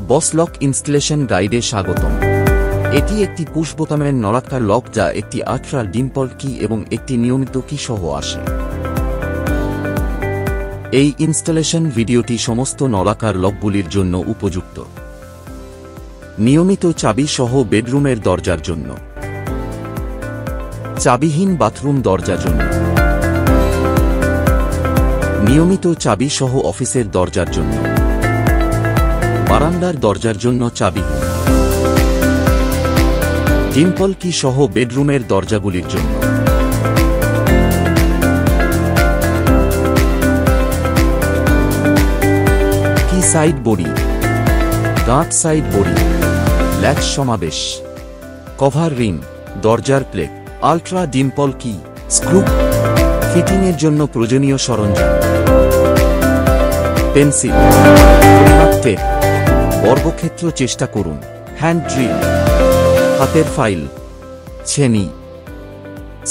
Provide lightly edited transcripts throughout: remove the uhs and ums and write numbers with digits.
বস lock installation গাইডে স্বাগতম। এটি একটি পুশ বোতামের নলাকার লক যা একটি আল্ট্রা ডিম্পল কি এবং একটি নিয়মিত কি সহ আসে। এই ইনস্টলেশন ভিডিওটি সমস্ত নলাকার লকগুলির জন্য উপযুক্ত। নিয়মিত চাবি সহ বেডরুমের দরজার জন্য, চাবিহীন বাথরুম দরজার জন্য, নিয়মিত চাবি সহ অফিসের দরজার জন্য, বারান্দার দরজার জন্য চাবিহীন, ডিম্পল কি সহ বেডরুমের দরজাগুলির জন্য। কি সাইড বডি, গাঁট সাইড বডি, ল্যাচ সমাবেশ, কভার রিং, দরজার plate, ultra dimple key, screw ফিটিংয়ের জন্য প্রয়োজনীয় সরঞ্জাম, পেন্সিল, টেপ, বর্গক্ষেত্র চেষ্টা করুন, হ্যান্ড ড্রিল, হাতের ফাইল, ছেনি,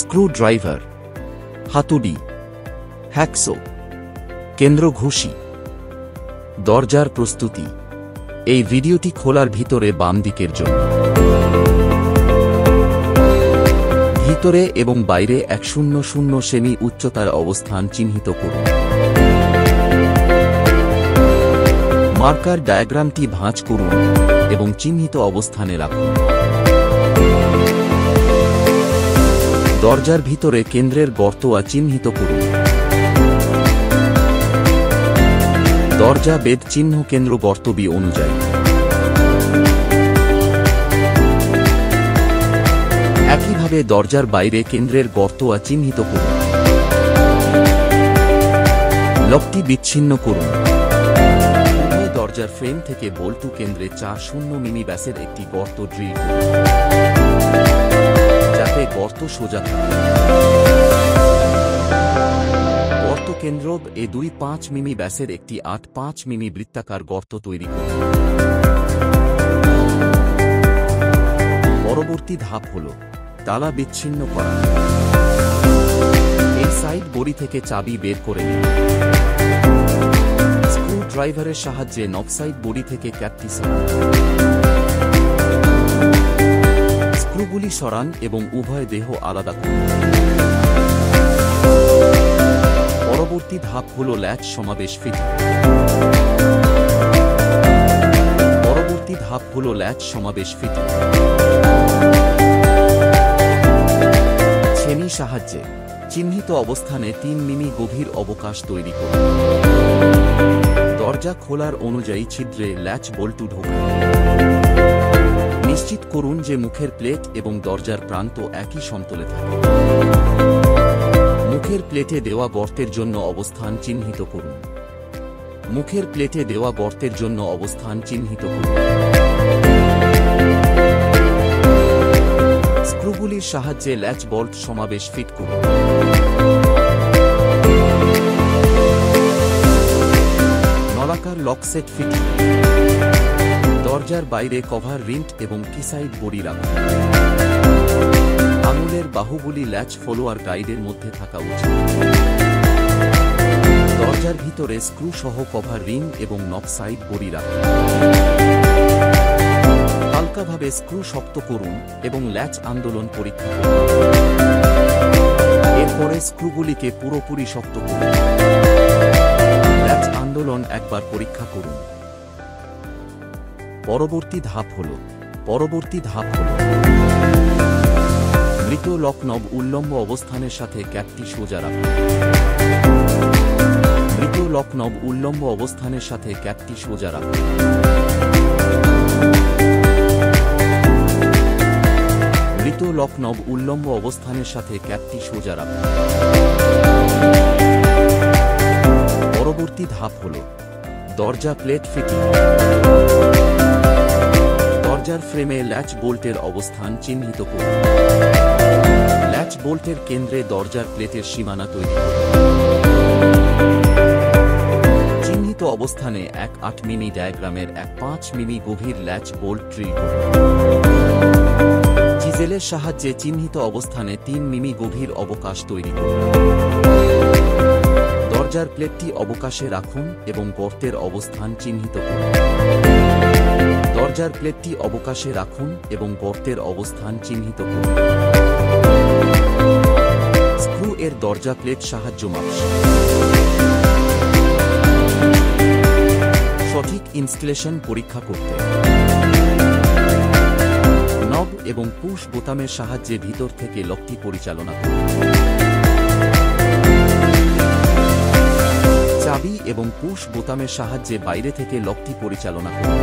স্ক্রু ড্রাইভার, হাতুড়ি, হ্যাকসো, কেন্দ্র ঘুষি। দরজার প্রস্তুতি। এই ভিডিওটি খোলার ভিতরে বাম দিকের জন্য। ভিতরে এবং বাইরে 100 সেমি উচ্চতার অবস্থান চিহ্নিত করুন। মার্কার ডায়াগ্রামটি ভাঁজ করুন এবং চিহ্নিত অবস্থানে রাখুন। দরজার ভিতরে কেন্দ্রের গর্ত চিহ্নিত করুন। দরজা বেদ চিহ্ন কেন্দ্র গর্তবি অনুযায়ী। একইভাবে দরজার বাইরে কেন্দ্রের গর্ত চিহ্নিত করুন। লকটি বিচ্ছিন্ন করুন। দরজার ফ্রেম থেকে বল্টু কেন্দ্রে 4 মিমি ব্যাসের একটি গর্ত ড্রিল করুন যাতে গর্ত সোজা থাকে। গর্ত কেন্দ্র এ 2-5 মিমি ব্যাসের একটি 8-5 মিমি বৃত্তাকার গর্ত তৈরি করুন। পরবর্তী ধাপ হল তালা বিচ্ছিন্ন করা। এই সাইড বডি থেকে চাবি বের করে নিন। স্ক্রু ড্রাইভারের সাহায্যে নবসাইড বডি থেকে ক্যাপটি সরান। স্ক্রুগুলি সরান এবং উভয় দেহ আলাদা করুন। পরবর্তী ধাপ হল ল্যাচ সমাবেশ ফিটিং। পরবর্তী ধাপ হল ল্যাচ সমাবেশ ফিটিং। ছেনি সাহায্যে চিহ্নিত অবস্থানে 3 মিমি গভীর অবকাশ তৈরি করুন। দরজা খোলার অনুযায়ী ছিদ্রে ল্যাচ বল্টু ঢোকান। নিশ্চিত করুন যে মুখের প্লেট এবং দরজার প্রান্ত একই সমতলে থাকে। মুখের প্লেটে দেওয়া গর্তের জন্য অবস্থান চিহ্নিত করুন। মুখের প্লেটে দেওয়া গর্তের জন্য অবস্থান চিহ্নিত করুন। স্ক্রুগুলির সাহায্যে ল্যাচ বল্ট সমাবেশ ফিট করুন। নলাকার লক সেট ফিটিং। দরজার বাইরে কভার রিন্ট এবং কিসাইড বডি রাখুন। আঙুলের বাহুগুলি ল্যাচ ফলোয়ার গাইডের মধ্যে থাকা উচিত। দরজার ভিতরে স্ক্রু সহ কভার রিং এবং নব সাইড বডি রাখুন। হালকাভাবে স্ক্রু শক্ত করুন এবং ল্যাচ আন্দোলন পরীক্ষা করুন। এরপরে স্ক্রুগুলিকে পুরোপুরি শক্ত করুন। ল্যাচ আন্দোলন একবার পরীক্ষা করুন। পরবর্তী ধাপ হল মৃত লক নব উল্লম্ব অবস্থানের সাথে ক্যাপটি সোজা রাখুন। মৃত লক নব উল্লম্ব অবস্থানের সাথে ক্যাপটি সোজা রাখুন। মৃত লক নব উল্লম্ব অবস্থানের সাথে ক্যাপটি সোজা রাখুন। পরবর্তী ধাপ হল দরজা প্লেট ফিটিং। দরজার ফ্রেমে ল্যাচ বোল্টের অবস্থান চিহ্নিত করুন। ল্যাচ বোল্টের কেন্দ্রে দরজার প্লেটের সীমানা তৈরি করুন। চিহ্নিত অবস্থানে 1-8 মিমি ডায়াগ্রামের 1-5 মিমি গভীর ল্যাচ বোল্ট ড্রিল করুন। চিজেলের সাহায্যে চিহ্নিত অবস্থানে 3 মিমি গভীর অবকাশ তৈরি করুন। দরজার প্লেটটি অবকাশে রাখুন এবং গর্তের অবস্থান চিহ্নিত করুন। দরজার প্লেটটি অবকাশে রাখুন এবং গর্তের অবস্থান চিহ্নিত করুন। স্ক্রু এর দরজা প্লেট সাহায্য মাপস। সঠিক ইনস্টলেশন পরীক্ষা করতে নব এবং পুশ বোতামের সাহায্যে ভিতর থেকে লকটি পরিচালনা করুন। চাবি এবং পুশ বোতামের সাহায্যে বাইরে থেকে লকটি পরিচালনা করুন।